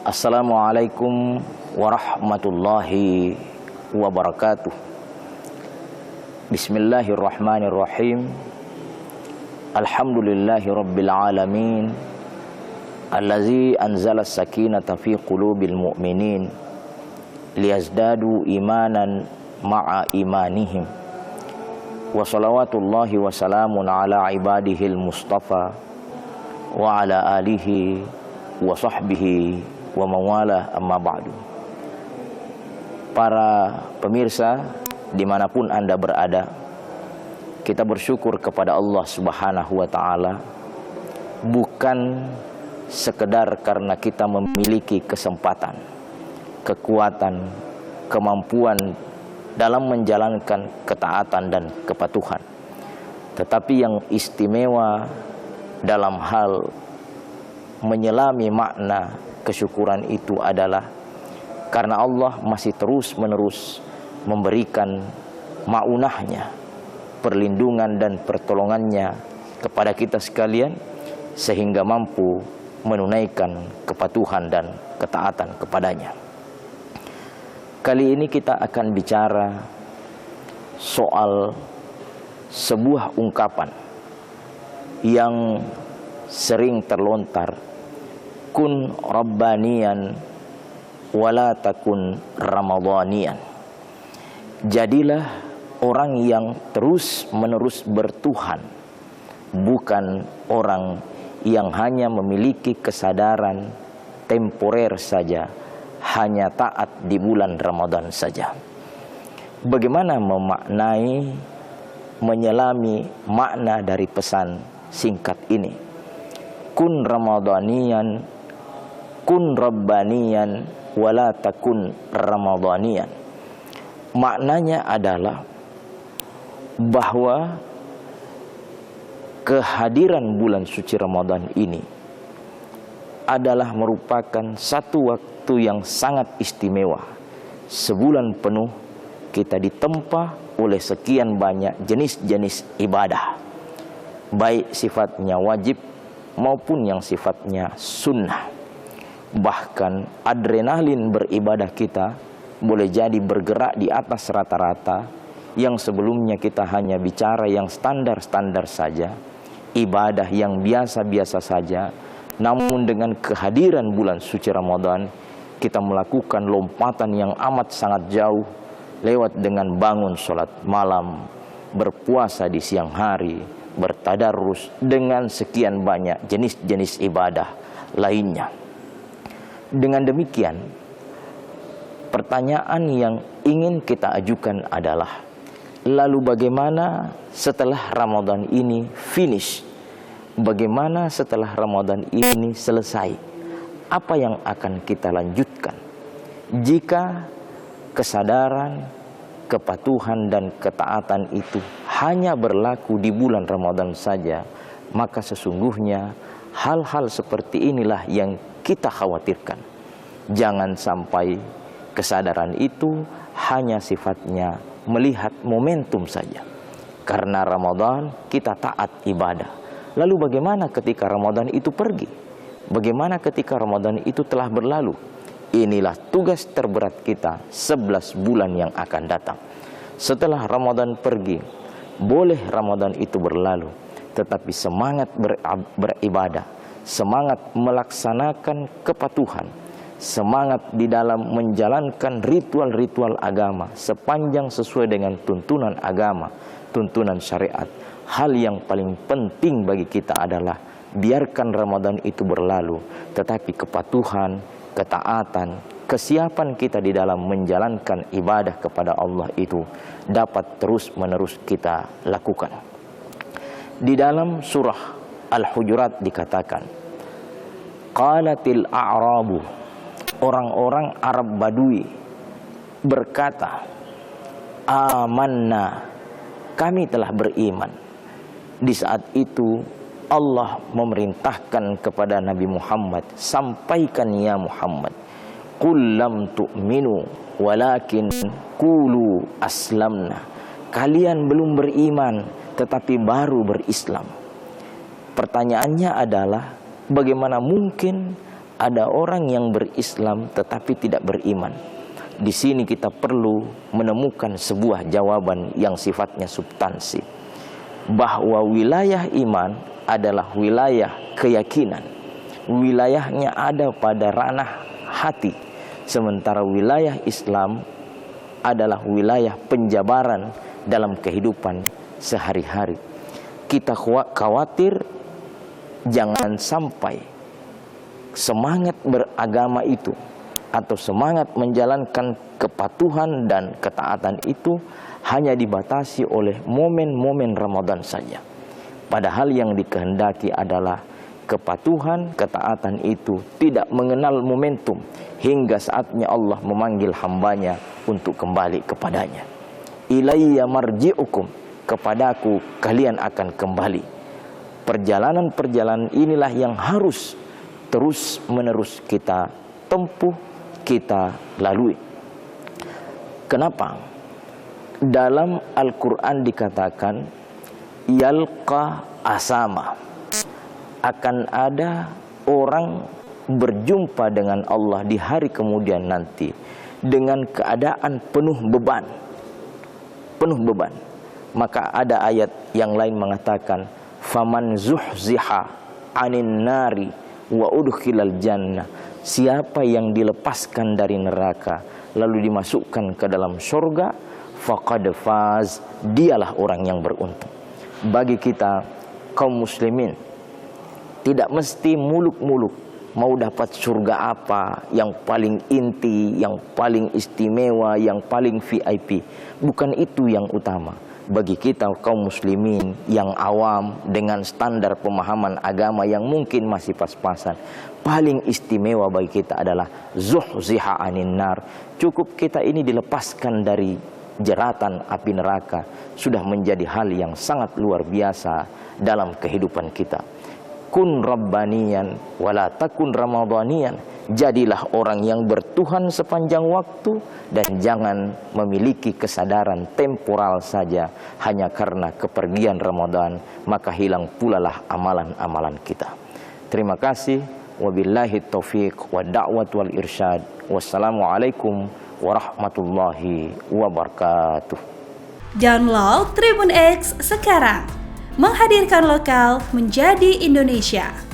Assalamualaikum warahmatullahi wabarakatuh. Bismillahirrahmanirrahim. Alhamdulillahi rabbil alamin, allazi anzala sakinata fi qulubil mu'minin liyazdadu imanan ma'a imanihim. Wa salawatullahi wa salamun ala ibadihil mustafa wa ala alihi wa sahbihi wa mawala, amma ba'du. Para pemirsa dimanapun Anda berada, kita bersyukur kepada Allah Subhanahu wa ta'ala, bukan sekedar karena kita memiliki kesempatan, kekuatan, kemampuan dalam menjalankan ketaatan dan kepatuhan, tetapi yang istimewa dalam hal menyelami makna kesyukuran itu adalah karena Allah masih terus-menerus memberikan ma'unahnya, perlindungan dan pertolongannya kepada kita sekalian, sehingga mampu menunaikan kepatuhan dan ketaatan kepadanya. Kali ini kita akan bicara soal sebuah ungkapan yang sering terlontar, kun rabbaniyan wala takun ramadhaniyan. Jadilah orang yang terus-menerus bertuhan, bukan orang yang hanya memiliki kesadaran temporer saja, hanya taat di bulan Ramadan saja. Bagaimana memaknai, menyelami makna dari pesan singkat ini? Kun ramadhaniyan, kun rabbaniyan, wala takun ramadhaniyan. Maknanya adalah bahwa kehadiran bulan suci Ramadan ini adalah merupakan satu waktu yang sangat istimewa. Sebulan penuh kita ditempa oleh sekian banyak jenis-jenis ibadah, baik sifatnya wajib maupun yang sifatnya sunnah. Bahkan adrenalin beribadah kita boleh jadi bergerak di atas rata-rata, yang sebelumnya kita hanya bicara yang standar-standar saja, ibadah yang biasa-biasa saja. Namun dengan kehadiran bulan suci Ramadan, kita melakukan lompatan yang amat sangat jauh, lewat dengan bangun sholat malam, berpuasa di siang hari, bertadarus, dengan sekian banyak jenis-jenis ibadah lainnya. Dengan demikian, pertanyaan yang ingin kita ajukan adalah, lalu bagaimana setelah Ramadan ini finish? Bagaimana setelah Ramadan ini selesai? Apa yang akan kita lanjutkan? Jika kesadaran, kepatuhan dan ketaatan itu hanya berlaku di bulan Ramadan saja, maka sesungguhnya hal-hal seperti inilah yang kita khawatirkan. Jangan sampai kesadaran itu hanya sifatnya melihat momentum saja. Karena Ramadan kita taat ibadah. Lalu bagaimana ketika Ramadan itu pergi? Bagaimana ketika Ramadan itu telah berlalu? Inilah tugas terberat kita 11 bulan yang akan datang. Setelah Ramadan pergi, boleh Ramadan itu berlalu, tetapi semangat beribadah, semangat melaksanakan kepatuhan, semangat di dalam menjalankan ritual-ritual agama sepanjang sesuai dengan tuntunan agama, tuntunan syariat. Hal yang paling penting bagi kita adalah biarkan Ramadan itu berlalu, tetapi kepatuhan, ketaatan, kesiapan kita di dalam menjalankan ibadah kepada Allah itu dapat terus-menerus kita lakukan. Di dalam surah Al-Hujurat dikatakan, qalatil a'rabu, orang-orang Arab Badui berkata, amanna, kami telah beriman. Di saat itu Allah memerintahkan kepada Nabi Muhammad, sampaikan ya Muhammad, qul lam tu'minu walakin qulu aslamna. Kalian belum beriman, tetapi baru berislam. Pertanyaannya adalah, bagaimana mungkin Ada orang yang berislam tetapi tidak beriman. Di sini kita perlu menemukan sebuah jawaban yang sifatnya substansi, bahwa wilayah iman adalah wilayah keyakinan. Wilayahnya ada pada ranah hati, sementara wilayah Islam adalah wilayah penjabaran dalam kehidupan sehari-hari. Kita khawatir jangan sampai semangat beragama itu atau semangat menjalankan kepatuhan dan ketaatan itu hanya dibatasi oleh momen-momen Ramadan saja. Padahal yang dikehendaki adalah kepatuhan, ketaatan itu tidak mengenal momentum hingga saatnya Allah memanggil hambanya untuk kembali kepadanya. Ilayya marji'ukum, kepadaku kalian akan kembali. Perjalanan-perjalanan inilah yang harus terus-menerus kita tempuh, kita lalui. Kenapa? Dalam Al-Quran dikatakan yalqa asama, akan ada orang berjumpa dengan Allah di hari kemudian nanti dengan keadaan penuh beban. Penuh beban. Maka ada ayat yang lain mengatakan faman zuhziha anin nari wa udkhilal jannah, siapa yang dilepaskan dari neraka lalu dimasukkan ke dalam surga, faqad faz, dialah orang yang beruntung. Bagi kita kaum muslimin, tidak mesti muluk-muluk mau dapat surga apa yang paling inti, yang paling istimewa, yang paling VIP. Bukan itu yang utama. Bagi kita kaum muslimin yang awam dengan standar pemahaman agama yang mungkin masih pas-pasan, paling istimewa bagi kita adalah zuhziha anin nar. Cukup kita ini dilepaskan dari jeratan api neraka sudah menjadi hal yang sangat luar biasa dalam kehidupan kita. Kun rabbaniyan wala takun ramadhaniyan, jadilah orang yang bertuhan sepanjang waktu dan jangan memiliki kesadaran temporal saja hanya karena kepergian Ramadan, maka hilang pula lah amalan-amalan kita. Terima kasih. Wabillahi taufiq wa da'wat wal irsyad. Wassalamualaikum warahmatullahi wabarakatuh. Download Tribun X sekarang, menghadirkan lokal menjadi Indonesia.